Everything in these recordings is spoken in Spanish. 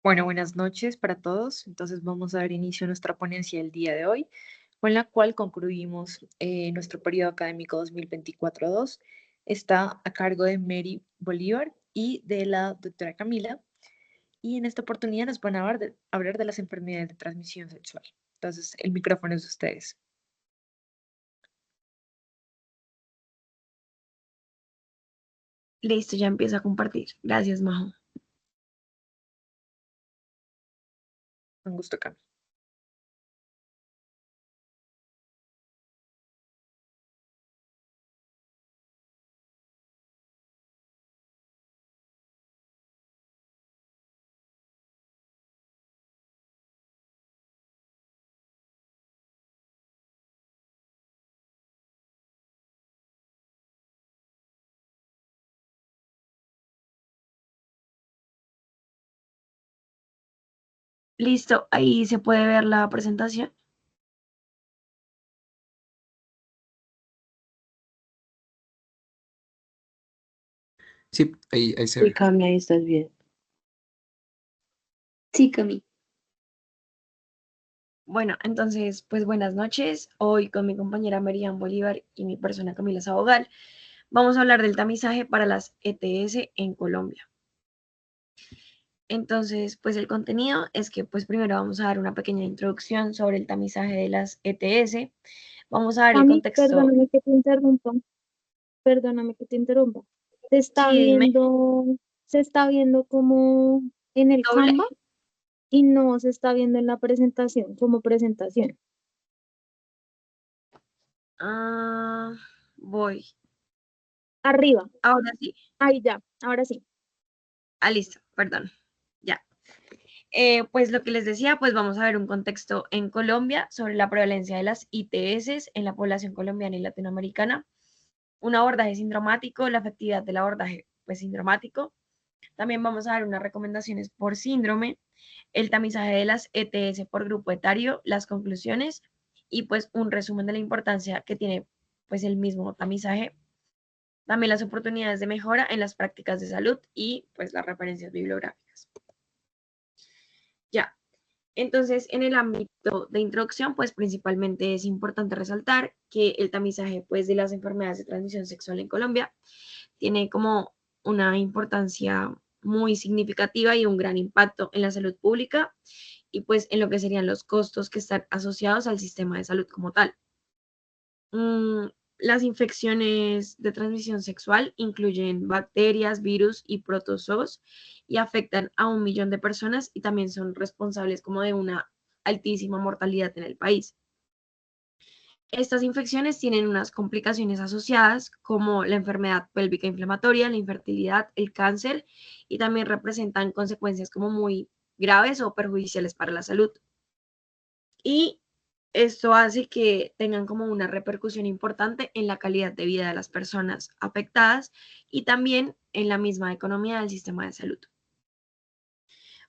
Bueno, buenas noches para todos. Entonces vamos a dar inicio a nuestra ponencia del día de hoy, con la cual concluimos nuestro periodo académico 2024-2. Está a cargo de Mary Bolívar y de la doctora Camila. Y en esta oportunidad nos van a hablar de las enfermedades de transmisión sexual. Entonces, el micrófono es de ustedes. Listo, ya empiezo a compartir. Gracias, Majo. Un gusto, Camila. Listo, ahí se puede ver la presentación. Sí, ahí se Sí, ve. Cami, ahí estás bien. Sí, Cami. Bueno, entonces, pues buenas noches. Hoy con mi compañera Merian Bolívar y mi persona Camila Sabogal vamos a hablar del tamizaje para las ETS en Colombia. Entonces, pues el contenido es que pues primero vamos a dar una pequeña introducción sobre el tamizaje de las ETS. Vamos a dar el Cami, contexto. perdóname que te interrumpa. Sí, dime, Se está viendo como en el doble. Canva y no se está viendo en la presentación, como presentación. Voy. Arriba, Ahora sí. ahí ya, ahora sí. Listo, perdón. Ya. Pues lo que les decía, pues vamos a ver un contexto en Colombia sobre la prevalencia de las ITS en la población colombiana y latinoamericana, un abordaje sindromático, la efectividad del abordaje pues sindromático. También vamos a dar unas recomendaciones por síndrome, el tamizaje de las ETS por grupo etario, las conclusiones y pues un resumen de la importancia que tiene pues el mismo tamizaje. También las oportunidades de mejora en las prácticas de salud y pues las referencias bibliográficas. Ya. Entonces, en el ámbito de introducción, pues principalmente es importante resaltar que el tamizaje pues de las enfermedades de transmisión sexual en Colombia tiene como una importancia muy significativa y un gran impacto en la salud pública y pues en lo que serían los costos que están asociados al sistema de salud como tal. Las infecciones de transmisión sexual incluyen bacterias, virus y protozoos y afectan a 1 millón de personas y también son responsables como de una altísima mortalidad en el país. Estas infecciones tienen unas complicaciones asociadas como la enfermedad pélvica inflamatoria, la infertilidad, el cáncer y también representan consecuencias como muy graves o perjudiciales para la salud. Y esto hace que tengan como una repercusión importante en la calidad de vida de las personas afectadas y también en la misma economía del sistema de salud.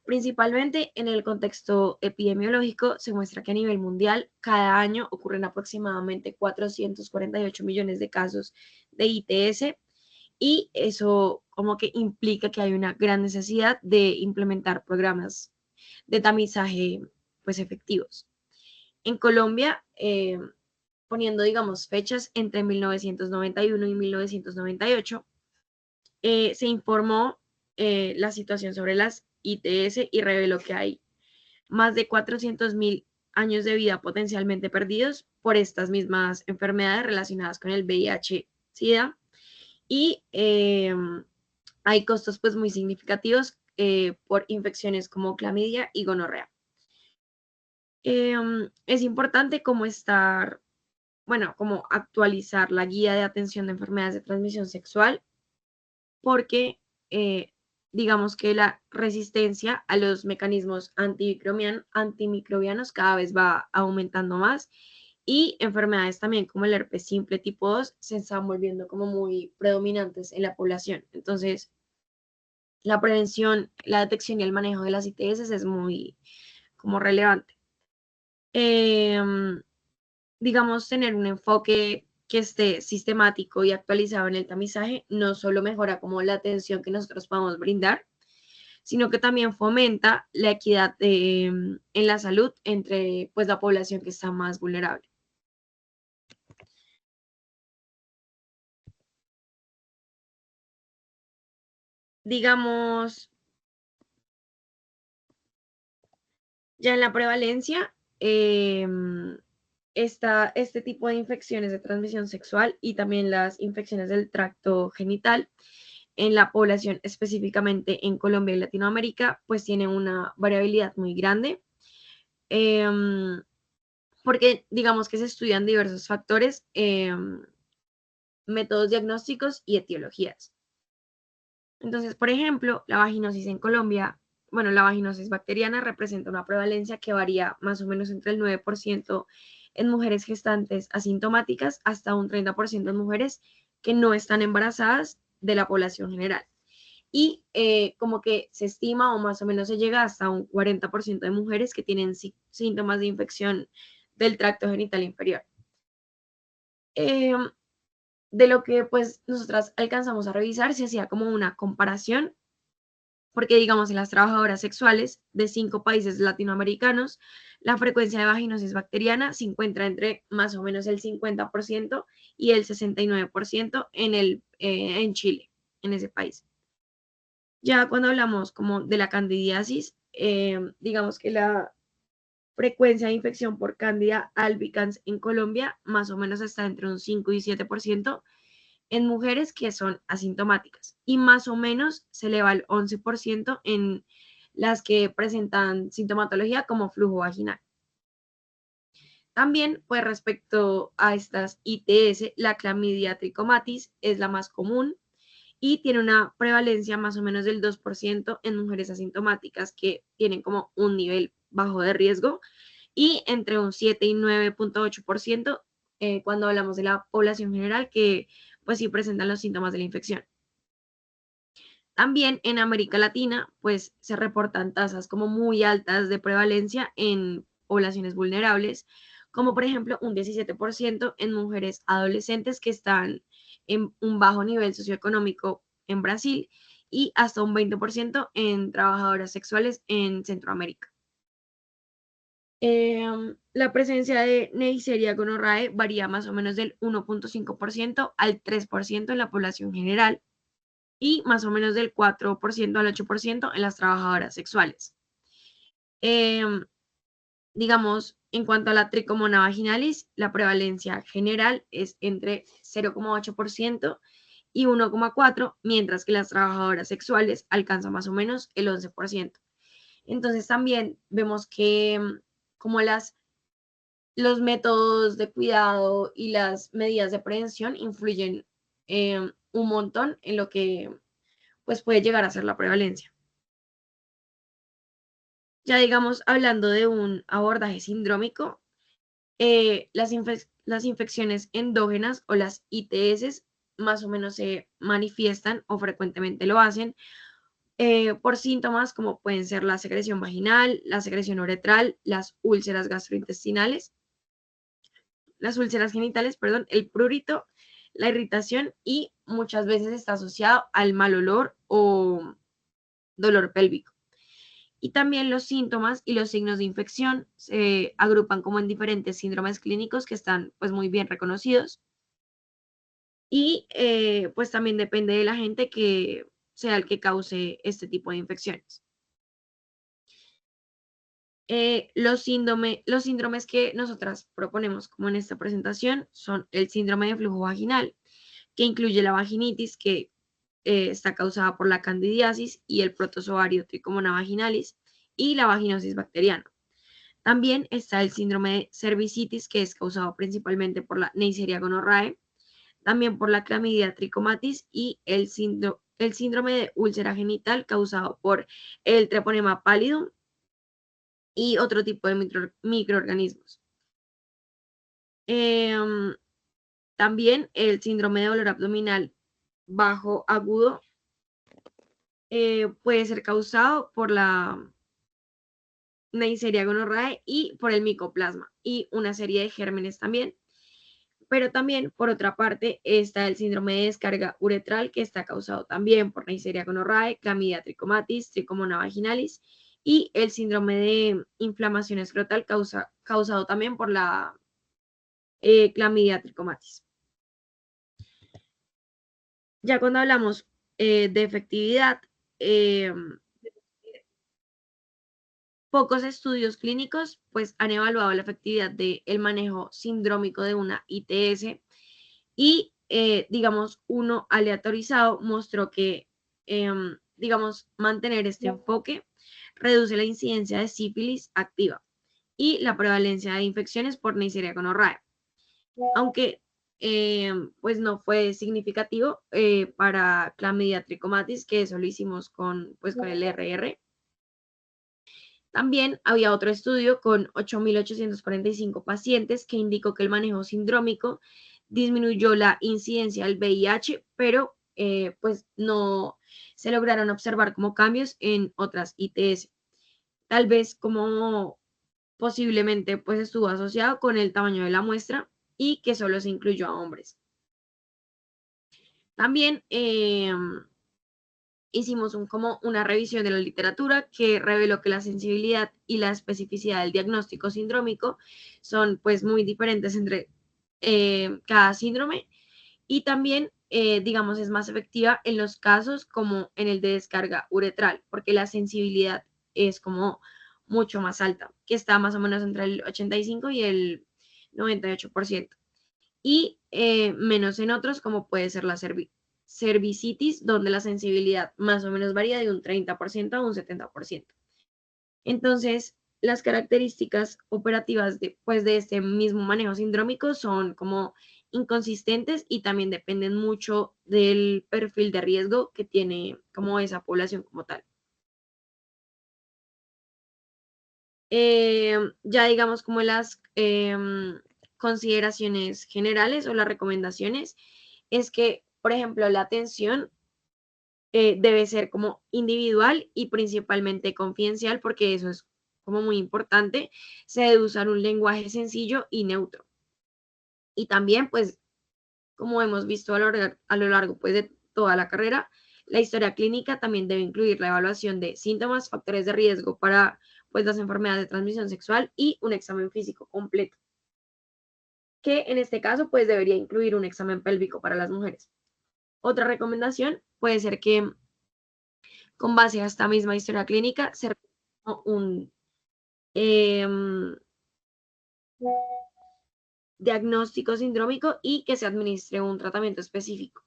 Principalmente en el contexto epidemiológico, se muestra que a nivel mundial cada año ocurren aproximadamente 448 millones de casos de ITS y eso como que implica que hay una gran necesidad de implementar programas de tamizaje pues efectivos. En Colombia, poniendo, digamos, fechas entre 1991 y 1998, se informó la situación sobre las ITS y reveló que hay más de 400.000 años de vida potencialmente perdidos por estas mismas enfermedades relacionadas con el VIH-Sida y hay costos pues muy significativos por infecciones como clamidia y gonorrea. Es importante como estar, bueno, como actualizar la guía de atención de enfermedades de transmisión sexual, porque digamos que la resistencia a los mecanismos antimicrobianos cada vez va aumentando más y enfermedades también como el herpes simple tipo 2 se están volviendo como muy predominantes en la población. Entonces, la prevención, la detección y el manejo de las ITS es muy como relevante. Digamos, tener un enfoque que esté sistemático y actualizado en el tamizaje no solo mejora como la atención que nosotros podamos brindar, sino que también fomenta la equidad en la salud entre pues, la población que está más vulnerable. Digamos, ya en la prevalencia, está este tipo de infecciones de transmisión sexual y también las infecciones del tracto genital en la población, específicamente en Colombia y Latinoamérica, pues tiene una variabilidad muy grande, porque digamos que se estudian diversos factores, métodos diagnósticos y etiologías. Entonces, por ejemplo, la vaginosis en Colombia, bueno, la vaginosis bacteriana representa una prevalencia que varía más o menos entre el 9% en mujeres gestantes asintomáticas hasta un 30% en mujeres que no están embarazadas de la población general. Y como que se estima o más o menos se llega hasta un 40% de mujeres que tienen síntomas de infección del tracto genital inferior. De lo que pues nosotras alcanzamos a revisar, se hacía como una comparación, porque digamos en las trabajadoras sexuales de 5 países latinoamericanos, la frecuencia de vaginosis bacteriana se encuentra entre más o menos el 50% y el 69% en Chile, en ese país. Ya cuando hablamos como de la candidiasis, digamos que la frecuencia de infección por Candida albicans en Colombia más o menos está entre un 5 y 7% en mujeres que son asintomáticas y más o menos se eleva al 11% en las que presentan sintomatología como flujo vaginal. También, pues respecto a estas ITS, la clamidia trichomatis es la más común y tiene una prevalencia más o menos del 2% en mujeres asintomáticas que tienen como un nivel bajo de riesgo y entre un 7 y 9.8% cuando hablamos de la población general que pues sí presentan los síntomas de la infección. También en América Latina pues se reportan tasas como muy altas de prevalencia en poblaciones vulnerables, como por ejemplo un 17% en mujeres adolescentes que están en un bajo nivel socioeconómico en Brasil y hasta un 20% en trabajadoras sexuales en Centroamérica. La presencia de Neisseria gonorrhoeae varía más o menos del 1.5% al 3% en la población general y más o menos del 4% al 8% en las trabajadoras sexuales. Digamos, en cuanto a la tricomona vaginalis, la prevalencia general es entre 0.8% y 1.4%, mientras que las trabajadoras sexuales alcanzan más o menos el 11%. Entonces también vemos que como los métodos de cuidado y las medidas de prevención influyen un montón en lo que pues, puede llegar a ser la prevalencia. Ya digamos, hablando de un abordaje sindrómico, las infecciones endógenas o las ITS más o menos se manifiestan o frecuentemente lo hacen por síntomas como pueden ser la secreción vaginal, la secreción uretral, las úlceras gastrointestinales, las úlceras genitales, perdón, el prurito, la irritación y muchas veces está asociado al mal olor o dolor pélvico. Y también los síntomas y los signos de infección se agrupan como en diferentes síndromes clínicos que están pues muy bien reconocidos. Y pues también depende del agente que sea el que cause este tipo de infecciones. Los síndromes que nosotras proponemos como en esta presentación son el síndrome de flujo vaginal, que incluye la vaginitis, que está causada por la candidiasis y el protozoario Trichomona vaginalis, y la vaginosis bacteriana. También está el síndrome de cervicitis, que es causado principalmente por la Neisseria gonorrhoeae, también por la clamidia trichomatis y el síndrome de úlcera genital causado por el Treponema pallidum y otro tipo de microorganismos. También el síndrome de dolor abdominal bajo agudo puede ser causado por la Neisseria gonorrhoeae y por el micoplasma y una serie de gérmenes también, Pero también, por otra parte, está el síndrome de descarga uretral, que está causado también por Neisseria gonorrhoeae, Clamidia trichomatis, Trichomona vaginalis, y el síndrome de inflamación escrotal causado también por la Clamidia trichomatis. Ya cuando hablamos de efectividad, pocos estudios clínicos pues han evaluado la efectividad del manejo sindrómico de una ITS y digamos uno aleatorizado mostró que digamos mantener este enfoque reduce la incidencia de sífilis activa y la prevalencia de infecciones por Neisseria gonorrhoeae, aunque pues no fue significativo para Clamidia trichomatis, que eso lo hicimos con el RR. También había otro estudio con 8.845 pacientes que indicó que el manejo sindrómico disminuyó la incidencia del VIH, pero pues no se lograron observar como cambios en otras ITS. Tal vez como posiblemente pues estuvo asociado con el tamaño de la muestra y que solo se incluyó a hombres. También hicimos como una revisión de la literatura que reveló que la sensibilidad y la especificidad del diagnóstico sindrómico son pues muy diferentes entre cada síndrome y también digamos es más efectiva en los casos como en el de descarga uretral porque la sensibilidad es como mucho más alta, que está más o menos entre el 85 y el 98% y menos en otros como puede ser la cervicitis, donde la sensibilidad más o menos varía de un 30% a un 70%. Entonces, las características operativas de este mismo manejo sindrómico son como inconsistentes y también dependen mucho del perfil de riesgo que tiene como esa población como tal. Ya digamos como las consideraciones generales o las recomendaciones es que, por ejemplo, la atención debe ser como individual y principalmente confidencial, porque eso es como muy importante. Se debe usar un lenguaje sencillo y neutro. Y también, pues, como hemos visto a lo largo pues, de toda la carrera, la historia clínica también debe incluir la evaluación de síntomas, factores de riesgo para pues, las enfermedades de transmisión sexual y un examen físico completo, que en este caso pues debería incluir un examen pélvico para las mujeres. Otra recomendación puede ser que con base a esta misma historia clínica se un diagnóstico sindrómico y que se administre un tratamiento específico.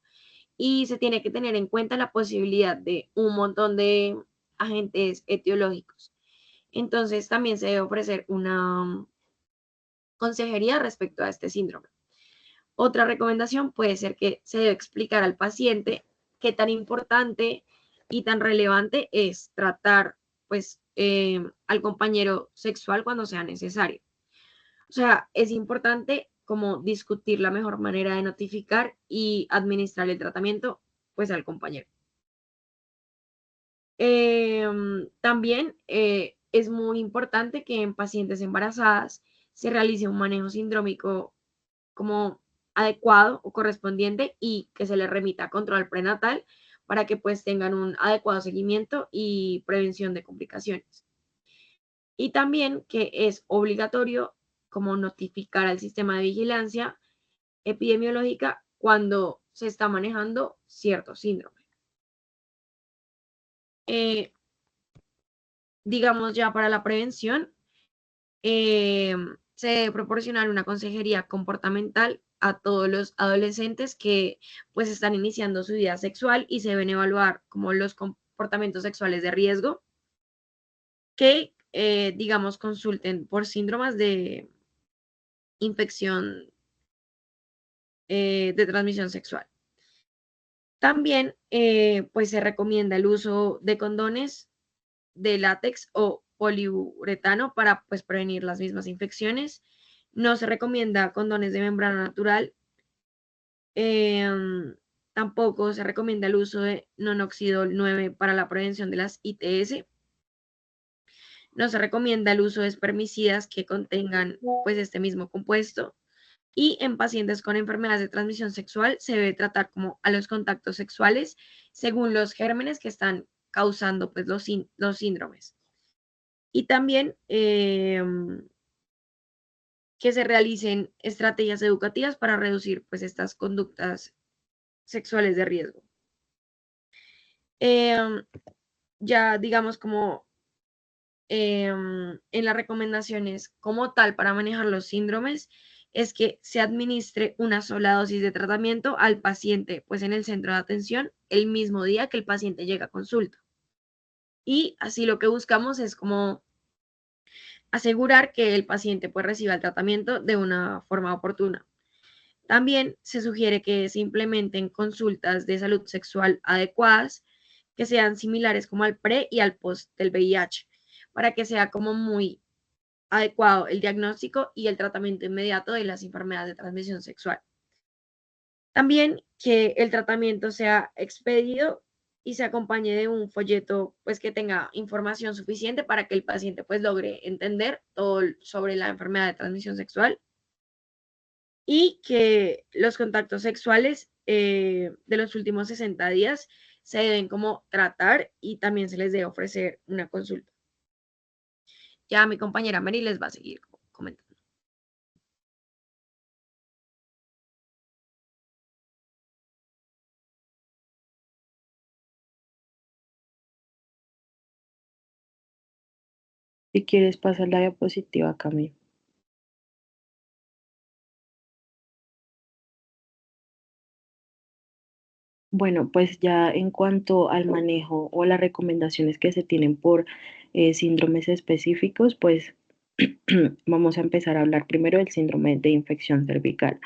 Y se tiene que tener en cuenta la posibilidad de un montón de agentes etiológicos. Entonces también se debe ofrecer una consejería respecto a este síndrome. Otra recomendación puede ser que se debe explicar al paciente qué tan importante y tan relevante es tratar pues al compañero sexual cuando sea necesario. O sea, es importante como discutir la mejor manera de notificar y administrar el tratamiento pues al compañero. También es muy importante que en pacientes embarazadas se realice un manejo sindrómico como adecuado o correspondiente y que se les remita a control prenatal para que pues tengan un adecuado seguimiento y prevención de complicaciones. Y también que es obligatorio como notificar al sistema de vigilancia epidemiológica cuando se está manejando cierto síndrome. Digamos ya para la prevención, se debe proporcionar una consejería comportamental a todos los adolescentes que pues están iniciando su vida sexual y se deben evaluar como los comportamientos sexuales de riesgo que digamos consulten por síndromes de infección de transmisión sexual. También pues se recomienda el uso de condones de látex o poliuretano para pues prevenir las mismas infecciones. No se recomienda condones de membrana natural. Tampoco se recomienda el uso de nonoxidil 9 para la prevención de las ITS. No se recomienda el uso de espermicidas que contengan pues este mismo compuesto Y en pacientes con enfermedades de transmisión sexual se debe tratar como a los contactos sexuales según los gérmenes que están causando pues, los síndromes. Y también que se realicen estrategias educativas para reducir pues, estas conductas sexuales de riesgo. Ya digamos como en las recomendaciones como tal para manejar los síndromes es que se administre una sola dosis de tratamiento al paciente, pues en el centro de atención, el mismo día que el paciente llega a consulta. Y así lo que buscamos es como asegurar que el paciente pues reciba el tratamiento de una forma oportuna. También se sugiere que se implementen consultas de salud sexual adecuadas que sean similares como al pre y al post del VIH, para que sea como muy adecuado el diagnóstico y el tratamiento inmediato de las enfermedades de transmisión sexual. También que el tratamiento sea expedido y se acompañe de un folleto pues que tenga información suficiente para que el paciente pues logre entender todo sobre la enfermedad de transmisión sexual y que los contactos sexuales de los últimos 60 días se deben como tratar y también se les debe ofrecer una consulta. Ya mi compañera Mary les va a seguir comentando. Si quieres pasar la diapositiva, Camila. Bueno, pues ya en cuanto al manejo o las recomendaciones que se tienen por síndromes específicos, pues vamos a empezar a hablar primero del síndrome de infección cervical.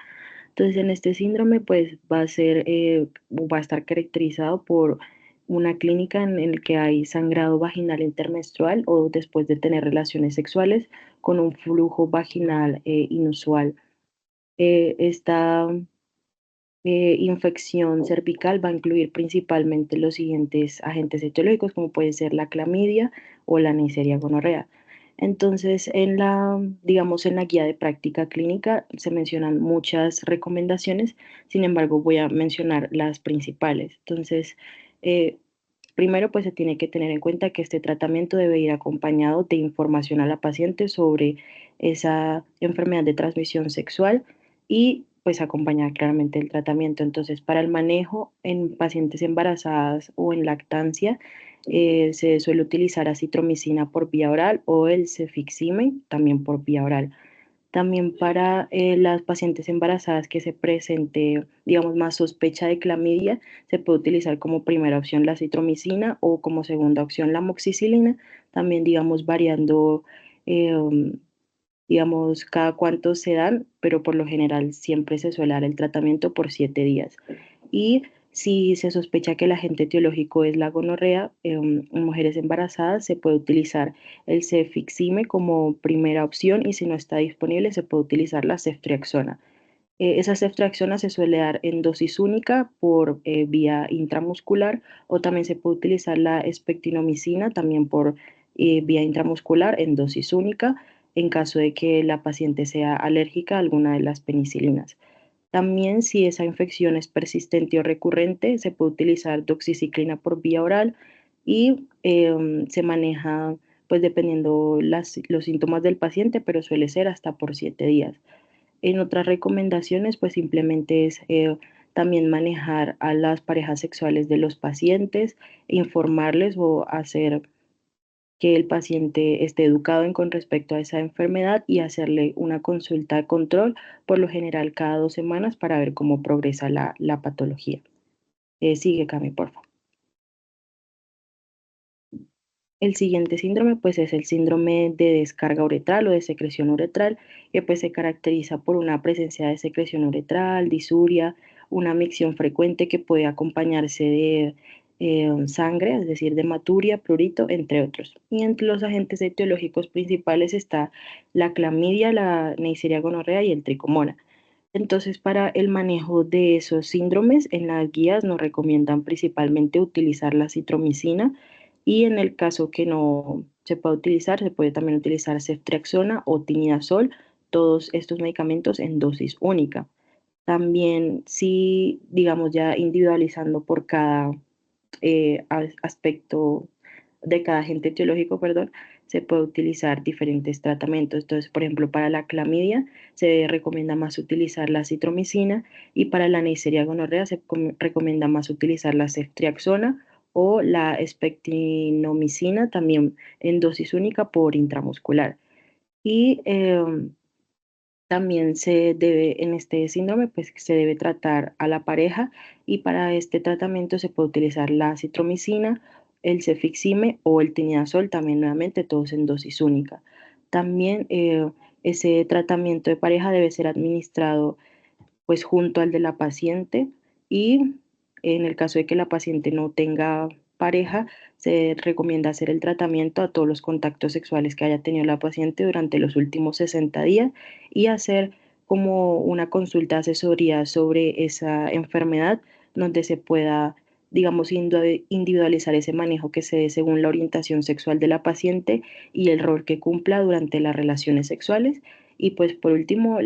Entonces, en este síndrome, pues va a estar caracterizado por una clínica en la que hay sangrado vaginal intermenstrual o después de tener relaciones sexuales con un flujo vaginal inusual. Esta infección cervical va a incluir principalmente los siguientes agentes etiológicos, como puede ser la clamidia o la Neisseria gonorrea. Entonces, digamos, en la guía de práctica clínica se mencionan muchas recomendaciones, sin embargo, voy a mencionar las principales. Entonces, primero, pues se tiene que tener en cuenta que este tratamiento debe ir acompañado de información a la paciente sobre esa enfermedad de transmisión sexual y pues acompañar claramente el tratamiento. Entonces, para el manejo en pacientes embarazadas o en lactancia, se suele utilizar acitromicina por vía oral o el cefixime también por vía oral. También para las pacientes embarazadas que se presente, digamos, más sospecha de clamidia, se puede utilizar como primera opción la acitromicina o como segunda opción la amoxicilina, también, digamos, variando, digamos, cada cuánto se dan, pero por lo general siempre se suele dar el tratamiento por 7 días. Y si se sospecha que el agente etiológico es la gonorrea, en mujeres embarazadas se puede utilizar el cefixime como primera opción y si no está disponible se puede utilizar la ceftriaxona. Esa ceftriaxona se suele dar en dosis única por vía intramuscular o también se puede utilizar la espectinomicina también por vía intramuscular en dosis única en caso de que la paciente sea alérgica a alguna de las penicilinas. También si esa infección es persistente o recurrente, se puede utilizar doxiciclina por vía oral y se maneja pues dependiendo los síntomas del paciente, pero suele ser hasta por 7 días. En otras recomendaciones, pues simplemente es también manejar a las parejas sexuales de los pacientes, informarles o hacer que el paciente esté educado con respecto a esa enfermedad y hacerle una consulta de control, por lo general cada 2 semanas, para ver cómo progresa la patología. Sigue, Cami, por favor. El siguiente síndrome, pues, es el síndrome de descarga uretral o de secreción uretral, que pues se caracteriza por una presencia de secreción uretral, disuria, una micción frecuente que puede acompañarse de sangre, es decir, de hematuria, prurito, entre otros. Y entre los agentes etiológicos principales está la clamidia, la Neisseria gonorrea y el tricomona. Entonces, para el manejo de esos síndromes, en las guías nos recomiendan principalmente utilizar la citromicina y en el caso que no se pueda utilizar, se puede también utilizar ceftriaxona o tinidazol todos estos medicamentos en dosis única. También, si, digamos, ya individualizando por cada aspecto de cada agente etiológico, perdón, se puede utilizar diferentes tratamientos. Entonces, por ejemplo, para la clamidia se recomienda más utilizar la citromicina y para la Neisseria gonorrea se recomienda más utilizar la ceftriaxona o la espectinomicina también en dosis única por intramuscular. Y también se debe, en este síndrome, pues se debe tratar a la pareja y para este tratamiento se puede utilizar la acitromicina, el cefixime o el tinidazol, también nuevamente todos en dosis única. También ese tratamiento de pareja debe ser administrado pues junto al de la paciente y en el caso de que la paciente no tenga pareja, se recomienda hacer el tratamiento a todos los contactos sexuales que haya tenido la paciente durante los últimos 60 días y hacer como una consulta asesoría sobre esa enfermedad donde se pueda, digamos, individualizar ese manejo que se dé según la orientación sexual de la paciente y el rol que cumpla durante las relaciones sexuales. Y pues por último,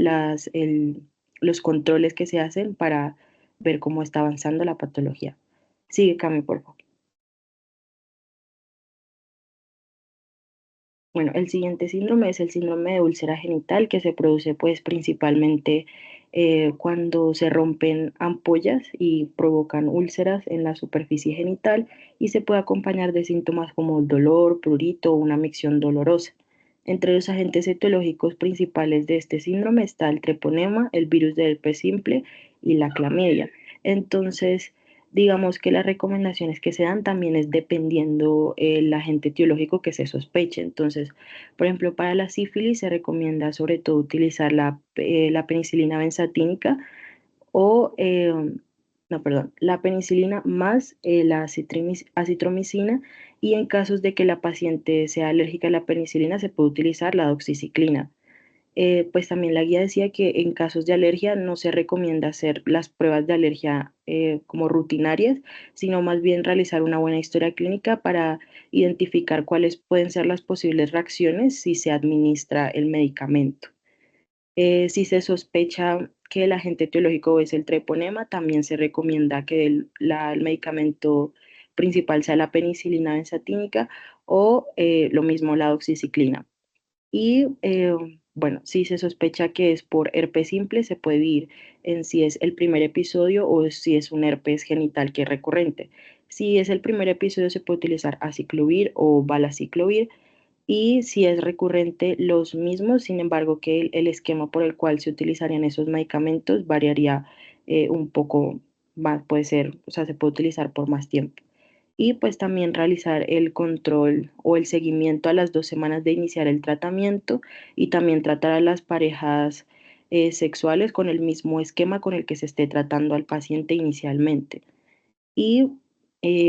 los controles que se hacen para ver cómo está avanzando la patología. Sigue, Cami, por favor. Bueno, el siguiente síndrome es el síndrome de úlcera genital que se produce pues principalmente cuando se rompen ampollas y provocan úlceras en la superficie genital y se puede acompañar de síntomas como dolor, prurito o una micción dolorosa. Entre los agentes etiológicos principales de este síndrome está el treponema, el virus del herpes simple y la clamidia. Entonces, digamos que las recomendaciones que se dan también es dependiendo el agente etiológico que se sospeche. Entonces, por ejemplo, para la sífilis se recomienda sobre todo utilizar la penicilina benzatínica o, no, perdón, la penicilina más la acitromicina y en casos de que la paciente sea alérgica a la penicilina se puede utilizar la doxiciclina. Pues también la guía decía que en casos de alergia no se recomienda hacer las pruebas de alergia como rutinarias, sino más bien realizar una buena historia clínica para identificar cuáles pueden ser las posibles reacciones si se administra el medicamento. Si se sospecha que el agente etiológico es el treponema, también se recomienda que el medicamento principal sea la penicilina benzatínica o lo mismo la doxiciclina. Y bueno, si se sospecha que es por herpes simple, se puede ir en si es el primer episodio o si es un herpes genital que es recurrente. Si es el primer episodio, se puede utilizar aciclovir o valaciclovir. Y si es recurrente, los mismos, sin embargo, que el esquema por el cual se utilizarían esos medicamentos variaría un poco más, puede ser, o sea, se puede utilizar por más tiempo y pues también realizar el control o el seguimiento a las 2 semanas de iniciar el tratamiento y también tratar a las parejas sexuales con el mismo esquema con el que se esté tratando al paciente inicialmente. Y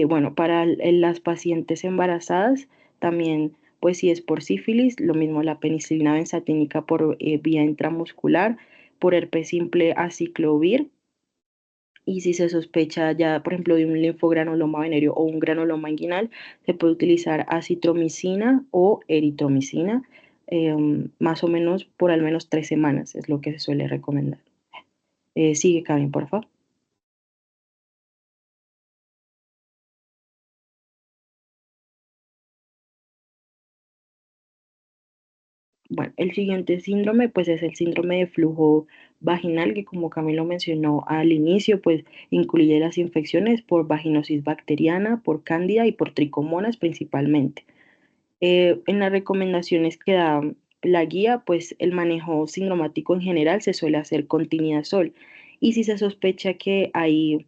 bueno, para las pacientes embarazadas también, pues si es por sífilis, lo mismo la penicilina benzatínica por vía intramuscular, por herpes simple aciclovir y si se sospecha ya, por ejemplo, de un linfogranuloma venéreo o un granuloma inguinal, se puede utilizar acitromicina o eritromicina, más o menos por al menos 3 semanas, es lo que se suele recomendar. Sigue, Karen, por favor. Bueno, el siguiente síndrome, pues es el síndrome de flujo vaginal, que como Camilo mencionó al inicio, pues incluye las infecciones por vaginosis bacteriana, por cándida y por tricomonas principalmente. En las recomendaciones que da la guía, pues el manejo sindromático en general se suele hacer con tinidazol. Y si se sospecha que hay,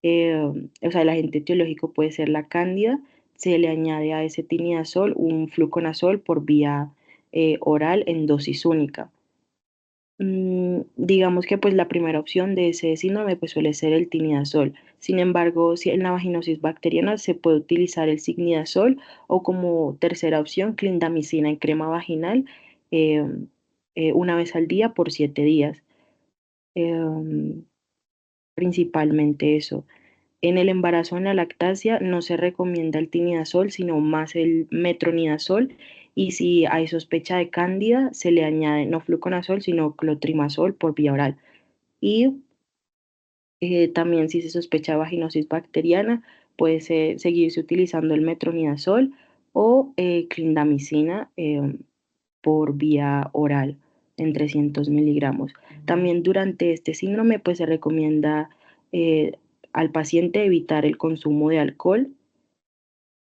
o sea, el agente etiológico puede ser la cándida, se le añade a ese tinidazol un fluconazol por vía oral en dosis única. Digamos que pues la primera opción de ese síndrome pues suele ser el tinidazol. Sin embargo, si en la vaginosis bacteriana se puede utilizar el signidazzol o como tercera opción clindamicina en crema vaginal eh, una vez al día por 7 días. Em, Principalmente eso. En el embarazo o en la lactancia no se recomienda el tinidazol, sino más el metronidazol Y si hay sospecha de cándida, se le añade no fluconazol, sino clotrimazol por vía oral. Y también si se sospecha de vaginosis bacteriana, puede seguirse utilizando el metronidazol o clindamicina por vía oral en 300 miligramos. También durante este síndrome, pues se recomienda al paciente evitar el consumo de alcohol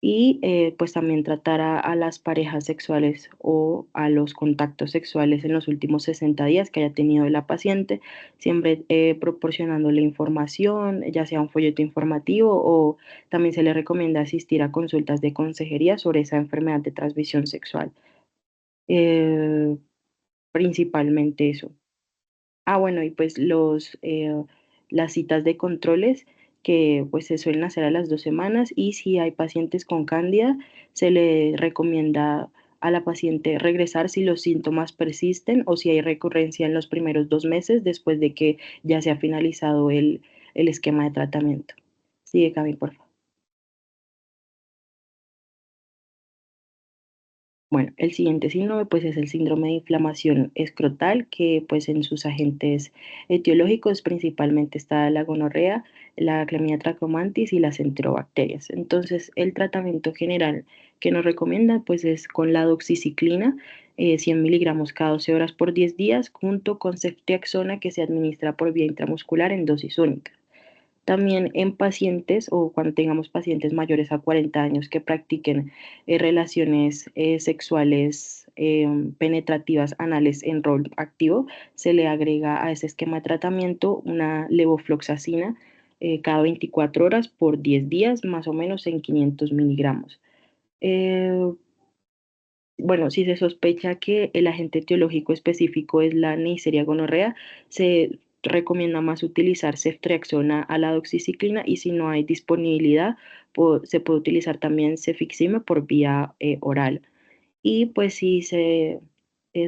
y pues también tratar a las parejas sexuales o a los contactos sexuales en los últimos 60 días que haya tenido la paciente, siempre proporcionándole información, ya sea un folleto informativo o también se le recomienda asistir a consultas de consejería sobre esa enfermedad de transmisión sexual. Eh, Principalmente eso. Ah, bueno, y pues las citas de controles que pues se suelen hacer a las 2 semanas y si hay pacientes con cándida, se le recomienda a la paciente regresar si los síntomas persisten o si hay recurrencia en los primeros 2 meses después de que ya se ha finalizado el esquema de tratamiento. Sigue, Cami, por favor. Bueno, el siguiente síndrome pues es el síndrome de inflamación escrotal que pues en sus agentes etiológicos principalmente está la gonorrea, la Clamida trachomatis y las enterobacterias. Entonces el tratamiento general que nos recomienda pues es con la doxiciclina, 100 miligramos cada 12 horas por 10 días junto con ceftriaxona que se administra por vía intramuscular en dosis única. También en pacientes o cuando tengamos pacientes mayores a 40 años que practiquen relaciones sexuales penetrativas anales en rol activo, se le agrega a ese esquema de tratamiento una levofloxacina cada 24 horas por 10 días, más o menos en 500 miligramos. Eh, bueno, si se sospecha que el agente etiológico específico es la Neisseria gonorrea, se recomienda más utilizar ceftriaxona a la doxiciclina y si no hay disponibilidad, se puede utilizar también cefixime por vía oral. Y pues si se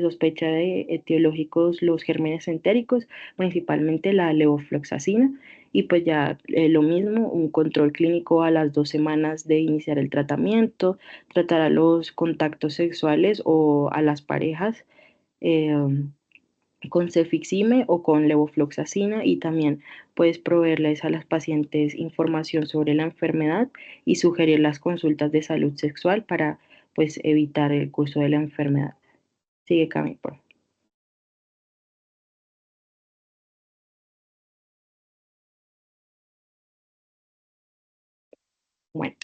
sospecha de etiológicos los gérmenes entéricos, principalmente la levofloxacina, y pues ya lo mismo, un control clínico a las 2 semanas de iniciar el tratamiento, tratar a los contactos sexuales o a las parejas eh, con cefixime o con levofloxacina y también puedes proveerles a las pacientes información sobre la enfermedad y sugerir las consultas de salud sexual para pues evitar el curso de la enfermedad. Sigue, Cami, por favor. Bueno,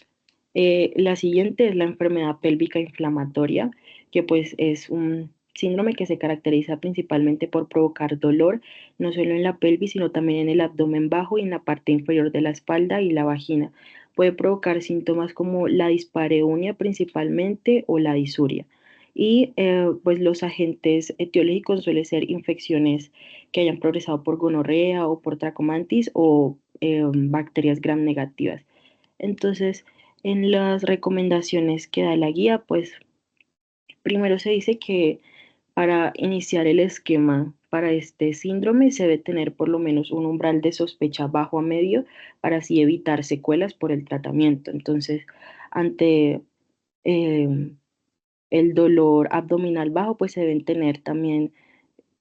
la siguiente es la enfermedad pélvica inflamatoria, que pues es un síndrome que se caracteriza principalmente por provocar dolor, no solo en la pelvis, sino también en el abdomen bajo y en la parte inferior de la espalda y la vagina. Puede provocar síntomas como la dispareunia principalmente o la disuria. Y pues los agentes etiológicos suelen ser infecciones que hayan progresado por gonorrea o por trachomantis o bacterias gram negativas. Entonces, en las recomendaciones que da la guía, pues primero se dice que para iniciar el esquema para este síndrome se debe tener por lo menos un umbral de sospecha bajo a medio para así evitar secuelas por el tratamiento. Entonces, ante eh, el dolor abdominal bajo, pues se deben tener también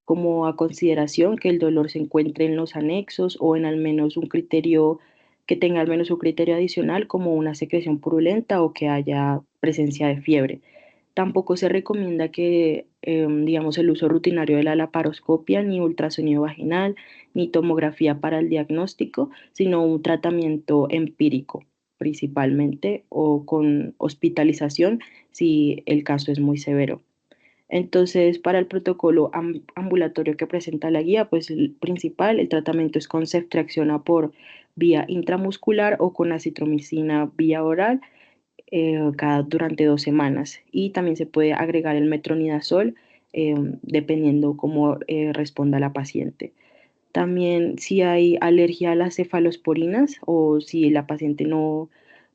como a consideración que el dolor se encuentre en los anexos o en al menos un criterio, que tenga al menos un criterio adicional como una secreción purulenta o que haya presencia de fiebre. Tampoco se recomienda que, digamos, el uso rutinario de la laparoscopia, ni ultrasonido vaginal, ni tomografía para el diagnóstico, sino un tratamiento empírico principalmente o con hospitalización si el caso es muy severo. Entonces, para el protocolo ambulatorio que presenta la guía, pues el principal, el tratamiento es con ceftriaxona por vía intramuscular o con acitromicina vía oral durante 2 semanas. Y también se puede agregar el metronidazol dependiendo cómo responda la paciente. También si hay alergia a las cefalosporinas o si la paciente no,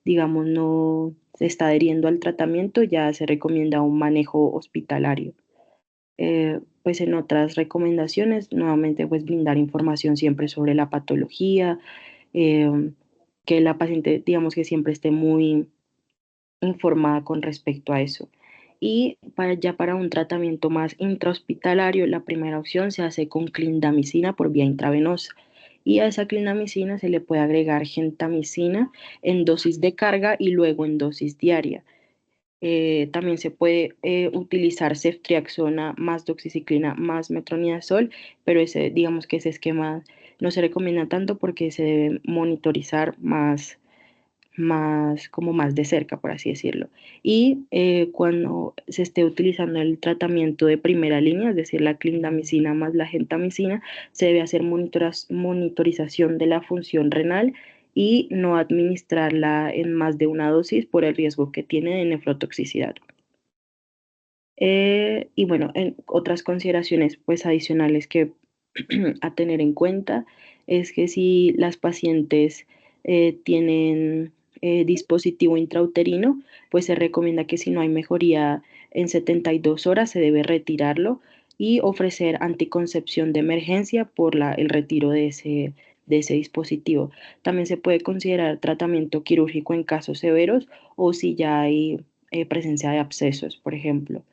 digamos, no se está adheriendo al tratamiento, ya se recomienda un manejo hospitalario. Pues en otras recomendaciones, nuevamente, pues brindar información siempre sobre la patología, eh, que la paciente, digamos, que siempre esté muy informada con respecto a eso. Y para un tratamiento más intrahospitalario, la primera opción se hace con clindamicina por vía intravenosa. Y a esa clindamicina se le puede agregar gentamicina en dosis de carga y luego en dosis diaria. También se puede utilizar ceftriaxona más doxiciclina más metronidazol, pero digamos que ese esquema no se recomienda tanto porque se debe monitorizar como más de cerca, por así decirlo. Y cuando se esté utilizando el tratamiento de primera línea, es decir, la clindamicina más la gentamicina, se debe hacer monitorización de la función renal y no administrarla en más de una dosis por el riesgo que tiene de nefrotoxicidad. Y bueno, en otras consideraciones pues adicionales que a tener en cuenta es que si las pacientes tienen dispositivo intrauterino, pues se recomienda que si no hay mejoría en 72 horas se debe retirarlo y ofrecer anticoncepción de emergencia por el retiro de ese dispositivo. También se puede considerar tratamiento quirúrgico en casos severos o si ya hay presencia de abscesos, por ejemplo.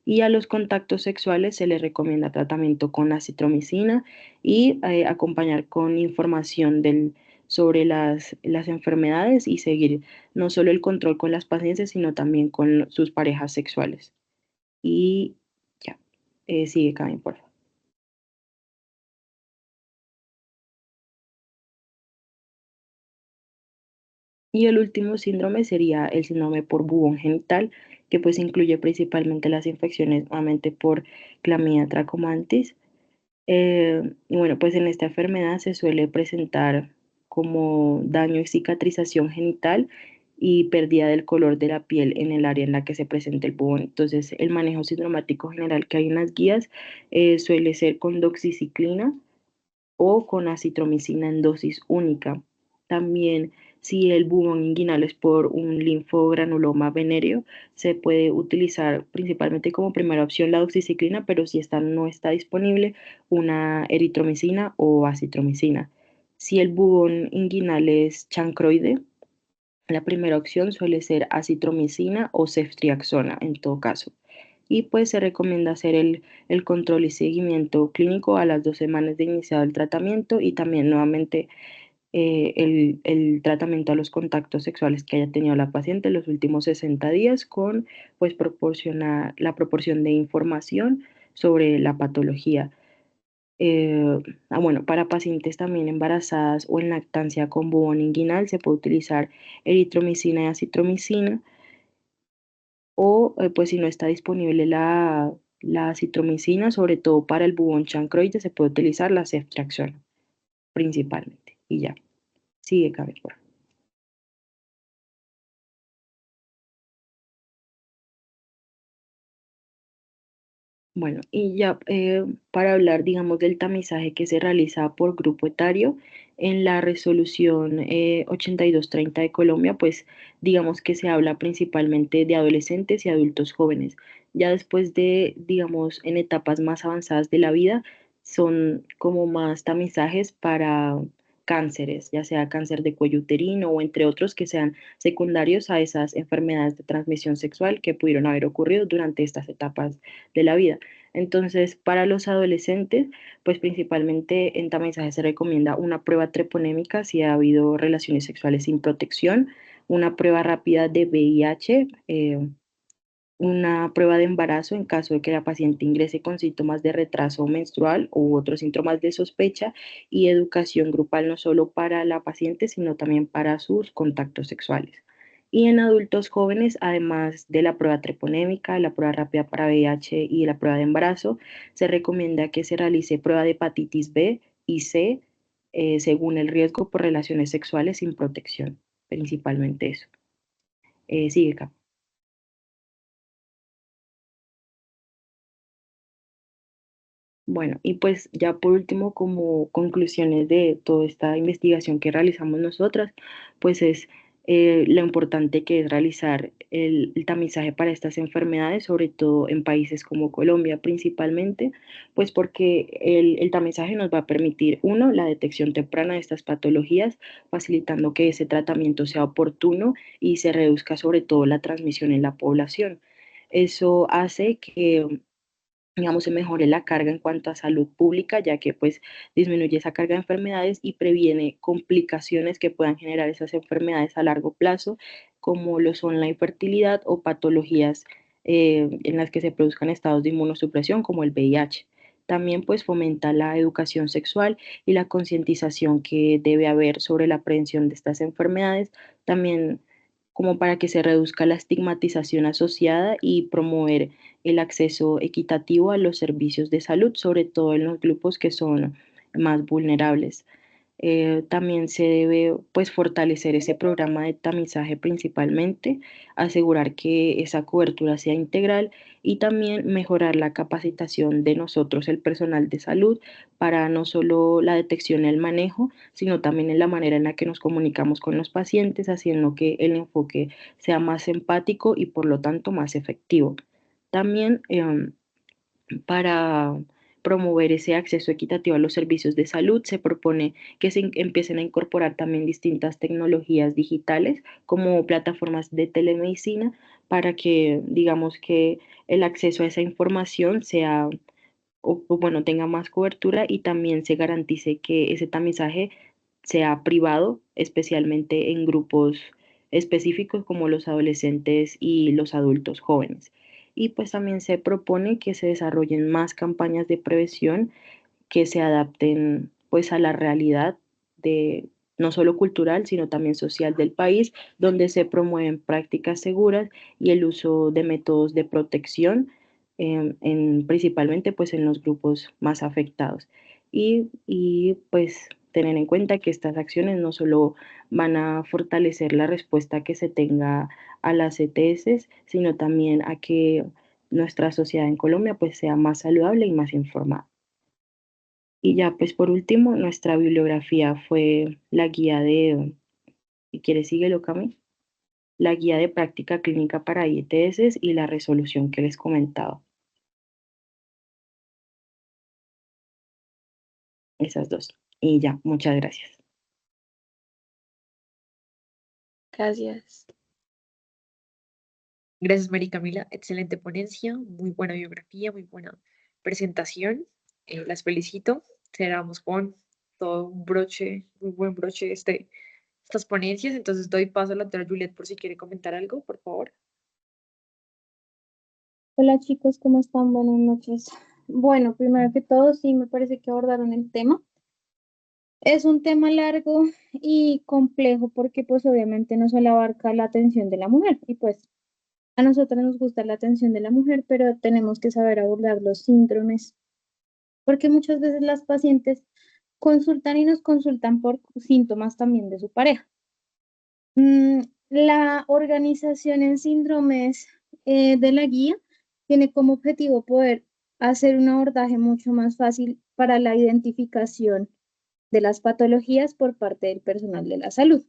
Y a los contactos sexuales se les recomienda tratamiento con acitromicina y acompañar con información sobre las enfermedades y seguir no solo el control con las pacientes, sino también con sus parejas sexuales. Y ya, sigue, Karen, por favor. Y el último síndrome sería el síndrome por bubón genital, que pues incluye principalmente las infecciones nuevamente por Clamidia trachomatis. Y bueno, pues en esta enfermedad se suele presentar como daño y cicatrización genital y pérdida del color de la piel en el área en la que se presenta el bubón. Entonces, el manejo sindromático general que hay en las guías suele ser con doxiciclina o con acitromicina en dosis única. También, si el bubón inguinal es por un linfogranuloma venéreo, se puede utilizar principalmente como primera opción la doxiciclina, pero si esta no está disponible, una eritromicina o acitromicina. Si el bubón inguinal es chancroide, la primera opción suele ser acitromicina o ceftriaxona en todo caso. Y pues se recomienda hacer el control y seguimiento clínico a las 2 semanas de iniciado el tratamiento y también nuevamente el tratamiento a los contactos sexuales que haya tenido la paciente en los últimos 60 días con pues proporcionar la proporción de información sobre la patología. Bueno, para pacientes también embarazadas o en lactancia con bubón inguinal se puede utilizar eritromicina y acitromicina o pues si no está disponible la acitromicina, sobre todo para el bubón chancroide, se puede utilizar la ceftriaxona principalmente. Y ya, sigue, Gaby, por favor. Bueno, y ya para hablar, digamos, del tamizaje que se realiza por grupo etario en la resolución 8230 de Colombia, pues digamos que se habla principalmente de adolescentes y adultos jóvenes. Ya después de, digamos, en etapas más avanzadas de la vida, son como más tamizajes para cánceres, ya sea cáncer de cuello uterino o entre otros que sean secundarios a esas enfermedades de transmisión sexual que pudieron haber ocurrido durante estas etapas de la vida. Entonces, para los adolescentes, pues principalmente en tamizaje se recomienda una prueba treponémica si ha habido relaciones sexuales sin protección, una prueba rápida de VIH, una prueba de embarazo en caso de que la paciente ingrese con síntomas de retraso menstrual u otros síntomas de sospecha y educación grupal no solo para la paciente, sino también para sus contactos sexuales. Y en adultos jóvenes, además de la prueba treponémica, la prueba rápida para VIH y la prueba de embarazo, se recomienda que se realice prueba de hepatitis B y C según el riesgo por relaciones sexuales sin protección, principalmente eso. Sigue, Cap. Bueno, y pues ya por último, como conclusiones de toda esta investigación que realizamos nosotras, pues es lo importante que es realizar el tamizaje para estas enfermedades, sobre todo en países como Colombia principalmente, pues porque el tamizaje nos va a permitir, uno, la detección temprana de estas patologías, facilitando que ese tratamiento sea oportuno y se reduzca sobre todo la transmisión en la población. Eso hace que, digamos, se mejore la carga en cuanto a salud pública, ya que pues disminuye esa carga de enfermedades y previene complicaciones que puedan generar esas enfermedades a largo plazo, como lo son la infertilidad o patologías en las que se produzcan estados de inmunosupresión, como el VIH. También pues fomenta la educación sexual y la concientización que debe haber sobre la prevención de estas enfermedades, también como para que se reduzca la estigmatización asociada y promover el acceso equitativo a los servicios de salud, sobre todo en los grupos que son más vulnerables. También se debe pues fortalecer ese programa de tamizaje principalmente, asegurar que esa cobertura sea integral y también mejorar la capacitación de nosotros, el personal de salud, para no solo la detección y el manejo, sino también en la manera en la que nos comunicamos con los pacientes, haciendo que el enfoque sea más empático y por lo tanto más efectivo. También para promover ese acceso equitativo a los servicios de salud, se propone que se empiecen a incorporar también distintas tecnologías digitales como plataformas de telemedicina para que, digamos, que el acceso a esa información sea, bueno, tenga más cobertura y también se garantice que ese tamizaje sea privado, especialmente en grupos específicos como los adolescentes y los adultos jóvenes. Y pues también se propone que se desarrollen más campañas de prevención que se adapten pues a la realidad de no solo cultural, sino también social del país, donde se promueven prácticas seguras y el uso de métodos de protección, principalmente pues en los grupos más afectados. Pues tener en cuenta que estas acciones no solo van a fortalecer la respuesta que se tenga a las ETS, sino también a que nuestra sociedad en Colombia pues sea más saludable y más informada. Y ya, pues por último, nuestra bibliografía fue la guía de, si quieres síguelo, Cami, la guía de práctica clínica para IETS y la resolución que les comentaba, esas dos. Y ya, muchas gracias. Gracias. Gracias, María Camila. Excelente ponencia, muy buena biografía, muy buena presentación. Las felicito. Cerramos con todo un broche, muy buen broche estas ponencias. Entonces doy paso a la doctora Juliet por si quiere comentar algo, por favor. Hola chicos, ¿cómo están? Buenas noches. Bueno, primero que todo, sí me parece que abordaron el tema. Es un tema largo y complejo porque pues obviamente no solo abarca la atención de la mujer y pues a nosotros nos gusta la atención de la mujer, pero tenemos que saber abordar los síndromes porque muchas veces las pacientes consultan y nos consultan por síntomas también de su pareja. La organización en síndromes de la guía tiene como objetivo poder hacer un abordaje mucho más fácil para la identificación de las patologías por parte del personal de la salud.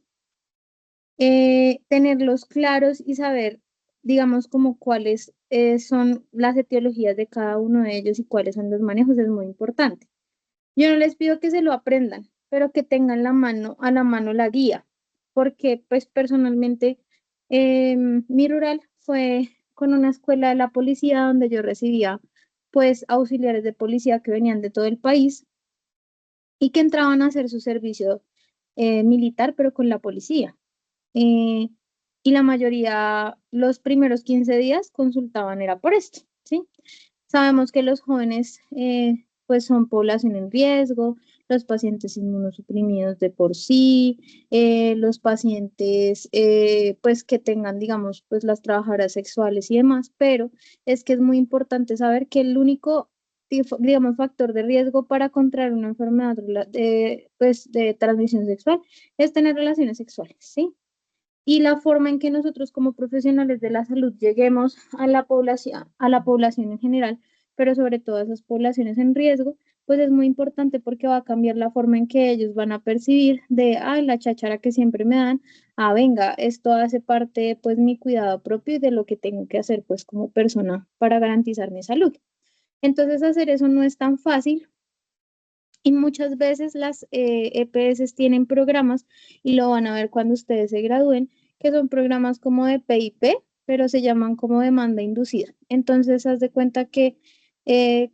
Tenerlos claros y saber, digamos, como cuáles son las etiologías de cada uno de ellos y cuáles son los manejos es muy importante. Yo no les pido que se lo aprendan, pero que tengan a la mano la guía, porque pues personalmente mi rural fue con una escuela de la policía donde yo recibía pues auxiliares de policía que venían de todo el país y que entraban a hacer su servicio militar, pero con la policía. Eh, y la mayoría, los primeros 15 días consultaban, era por esto, ¿sí? Sabemos que los jóvenes pues son población en riesgo, los pacientes inmunosuprimidos de por sí, los pacientes pues que tengan, digamos, pues las trabajadoras sexuales y demás, pero es que es muy importante saber que el único, digamos, factor de riesgo para contraer una enfermedad pues, de transmisión sexual es tener relaciones sexuales, ¿sí? Y la forma en que nosotros como profesionales de la salud lleguemos a la población en general, pero sobre todo a esas poblaciones en riesgo, pues es muy importante porque va a cambiar la forma en que ellos van a percibir de, ay, la cháchara que siempre me dan, ah, venga, esto hace parte de pues mi cuidado propio y de lo que tengo que hacer pues como persona para garantizar mi salud. Entonces hacer eso no es tan fácil y muchas veces las EPS tienen programas, y lo van a ver cuando ustedes se gradúen, que son programas como de PIP, pero se llaman como demanda inducida. Entonces, haz de cuenta que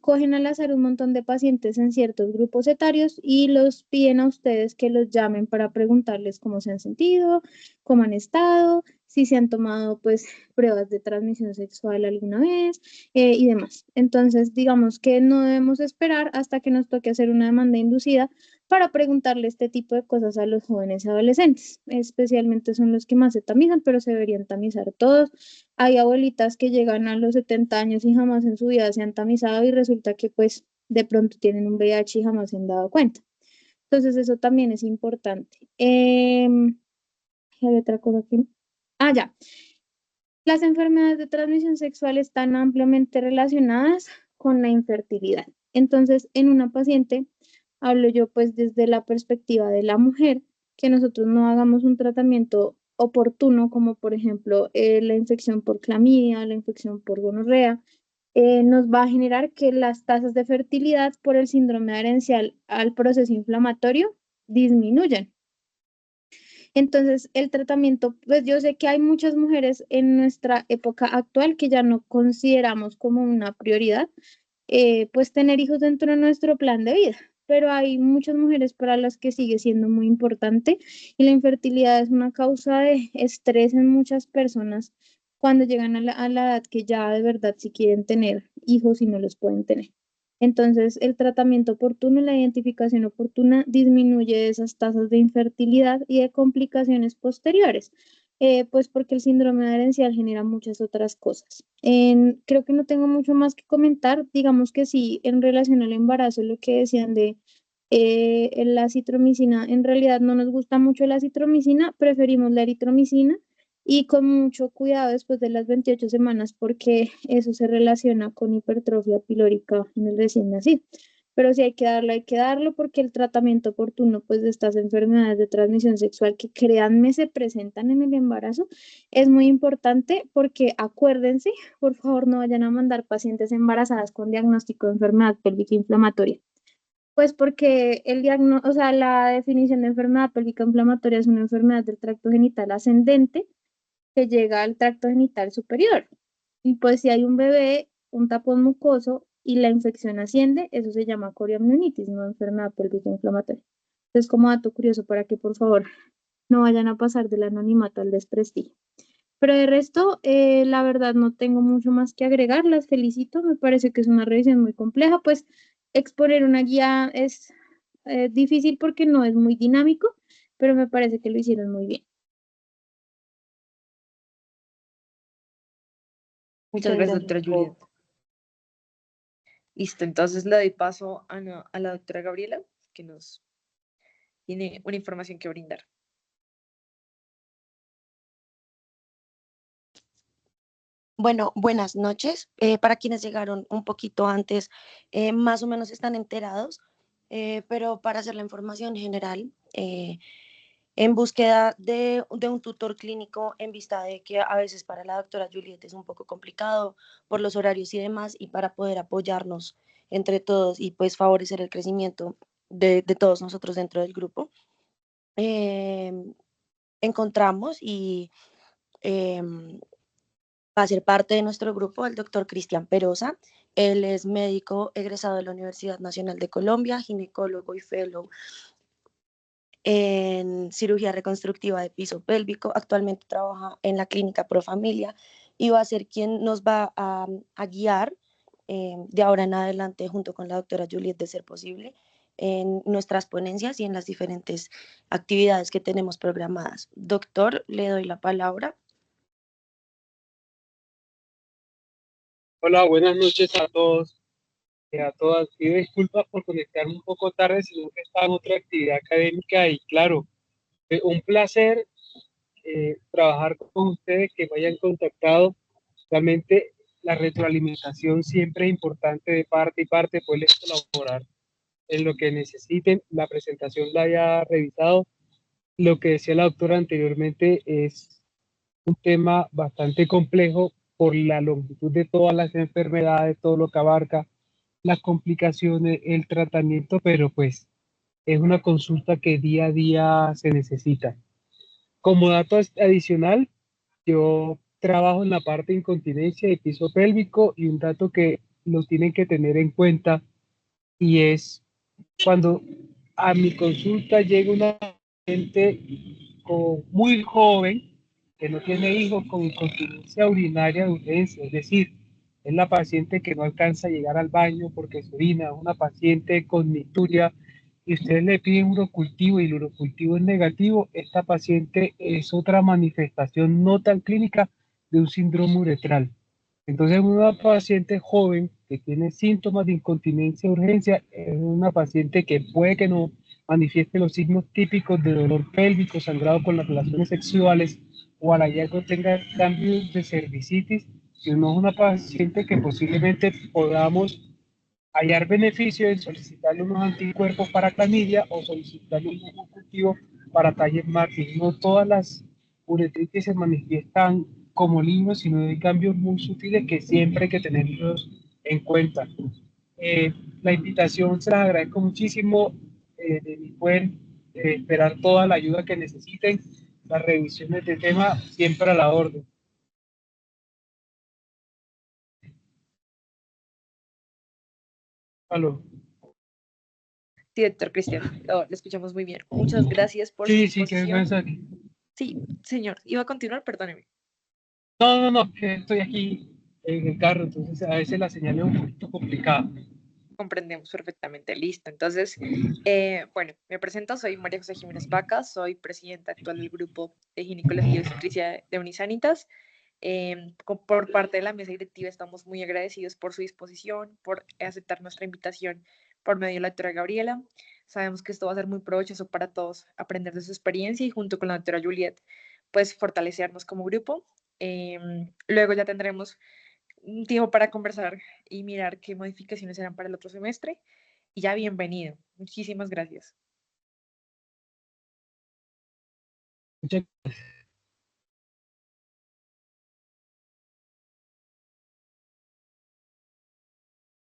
cogen al azar un montón de pacientes en ciertos grupos etarios y los piden a ustedes que los llamen para preguntarles cómo se han sentido, cómo han estado, si se han tomado pues pruebas de transmisión sexual alguna vez y demás. Entonces, digamos que no debemos esperar hasta que nos toque hacer una demanda inducida para preguntarle este tipo de cosas a los jóvenes y adolescentes. Especialmente son los que más se tamizan, pero se deberían tamizar todos. Hay abuelitas que llegan a los 70 años y jamás en su vida se han tamizado y resulta que pues de pronto tienen un VIH y jamás se han dado cuenta. Entonces eso también es importante. Hay otra cosa que... Ah, ya. Las enfermedades de transmisión sexual están ampliamente relacionadas con la infertilidad. Entonces, en una paciente, hablo yo pues desde la perspectiva de la mujer, que nosotros no hagamos un tratamiento oportuno, como por ejemplo la infección por clamidia, la infección por gonorrea, nos va a generar que las tasas de fertilidad por el síndrome herencial al proceso inflamatorio disminuyan. Entonces, el tratamiento, pues yo sé que hay muchas mujeres en nuestra época actual que ya no consideramos como una prioridad, pues tener hijos dentro de nuestro plan de vida, pero hay muchas mujeres para las que sigue siendo muy importante y la infertilidad es una causa de estrés en muchas personas cuando llegan a la edad que ya de verdad si quieren tener hijos y no los pueden tener. Entonces, el tratamiento oportuno y la identificación oportuna disminuye esas tasas de infertilidad y de complicaciones posteriores, pues porque el síndrome herencial genera muchas otras cosas. Creo que no tengo mucho más que comentar. Digamos que sí, en relación al embarazo, lo que decían de la citromicina, en realidad no nos gusta mucho la citromicina, preferimos la eritromicina y con mucho cuidado después de las 28 semanas porque eso se relaciona con hipertrofia pilórica en el recién nacido. Pero si hay que darlo porque el tratamiento oportuno pues de estas enfermedades de transmisión sexual que créanme se presentan en el embarazo es muy importante porque acuérdense, por favor no vayan a mandar pacientes embarazadas con diagnóstico de enfermedad pélvica inflamatoria. Pues porque o sea, la definición de enfermedad pélvica inflamatoria es una enfermedad del tracto genital ascendente que llega al tracto genital superior. Y pues si hay un bebé, un tapón mucoso y la infección asciende, eso se llama coriamnionitis, no enfermedad pélvica inflamatoria. Entonces, como dato curioso para que por favor no vayan a pasar del anonimato al desprestigio. Pero de resto, la verdad no tengo mucho más que agregar, las felicito, me parece que es una revisión muy compleja, pues exponer una guía es difícil porque no es muy dinámico, pero me parece que lo hicieron muy bien. Muchas gracias, doctora Juliet. Listo, entonces le doy paso a la doctora Gabriela, que nos tiene una información que brindar. Bueno, buenas noches. Para quienes llegaron un poquito antes, más o menos están enterados, pero para hacer la información general, en búsqueda de un tutor clínico en vista de que a veces para la doctora Juliet es un poco complicado por los horarios y demás, y para poder apoyarnos entre todos y pues favorecer el crecimiento de todos nosotros dentro del grupo, encontramos y va a ser parte de nuestro grupo el doctor Cristian Perosa. Él es médico egresado de la Universidad Nacional de Colombia, ginecólogo y fellow en cirugía reconstructiva de piso pélvico. Actualmente trabaja en la clínica Profamilia y va a ser quien nos va a guiar de ahora en adelante junto con la doctora Juliet, de ser posible, en nuestras ponencias y en las diferentes actividades que tenemos programadas. Doctor, le doy la palabra. Hola, buenas noches a todos y a todas. Pido disculpas por conectarme un poco tarde, sino que estaba en otra actividad académica y claro, un placer trabajar con ustedes, que me hayan contactado. Realmente la retroalimentación siempre es importante de parte y parte, poderles colaborar en lo que necesiten. La presentación la haya revisado. Lo que decía la doctora anteriormente es un tema bastante complejo por la longitud de todas las enfermedades, todo lo que abarca, las complicaciones, el tratamiento, pero pues es una consulta que día a día se necesita. Como dato adicional, yo trabajo en la parte de incontinencia y piso pélvico, y un dato que lo tienen que tener en cuenta, y es cuando a mi consulta llega una paciente muy joven que no tiene hijos con incontinencia urinaria de urgencia, es decir, es la paciente que no alcanza a llegar al baño porque se orina, es una paciente con micturia, y ustedes le piden urocultivo y el urocultivo es negativo. Esta paciente es otra manifestación no tan clínica de un síndrome uretral. Entonces, una paciente joven que tiene síntomas de incontinencia de urgencia es una paciente que puede que no manifieste los signos típicos de dolor pélvico, sangrado con las relaciones sexuales, o al hallazgo tenga cambios de cervicitis, sino es una paciente que posiblemente podamos hallar beneficio en solicitarle unos anticuerpos para clamidia o solicitarle un cultivo para Taller Martin. No todas las uretritis se manifiestan como libros, sino hay cambios muy sutiles que siempre hay que tenerlos en cuenta. La invitación se las agradezco muchísimo. Pueden esperar toda la ayuda que necesiten. Las revisiones de tema siempre a la orden. Aló. Sí, doctor Cristian, lo escuchamos muy bien. Muchas gracias por su Sí, sí, que disposición. mensaje. Sí, señor. Iba a continuar, perdóneme. No, que estoy aquí en el carro, entonces a veces la señal es un poquito complicada. Comprendemos perfectamente. Listo. Entonces, bueno, me presento. Soy María José Jiménez Vaca. Soy presidenta actual del grupo de ginecología y obstetricia de Unisanitas. Por parte de la mesa directiva estamos muy agradecidos por su disposición, por aceptar nuestra invitación por medio de la doctora Gabriela. Sabemos que esto va a ser muy provechoso para todos aprender de su experiencia y junto con la doctora Juliet, pues fortalecernos como grupo. Luego ya tendremos un tiempo para conversar y mirar qué modificaciones serán para el otro semestre. Y ya bienvenido. Muchísimas gracias. Muchas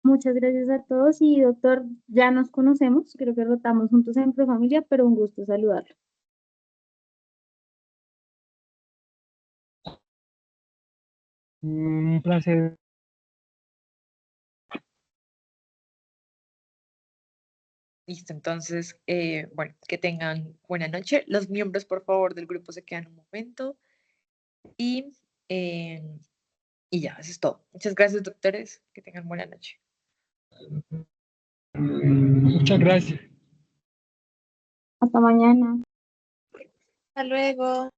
Muchas gracias a todos y doctor, ya nos conocemos, creo que rotamos juntos en Profamilia, pero un gusto saludarlo. Un placer. Listo, entonces, bueno, que tengan buena noche. Los miembros, por favor, del grupo se quedan un momento y, eh, y ya, eso es todo. Muchas gracias, doctores. Que tengan buena noche. Muchas gracias. Hasta mañana. Hasta luego.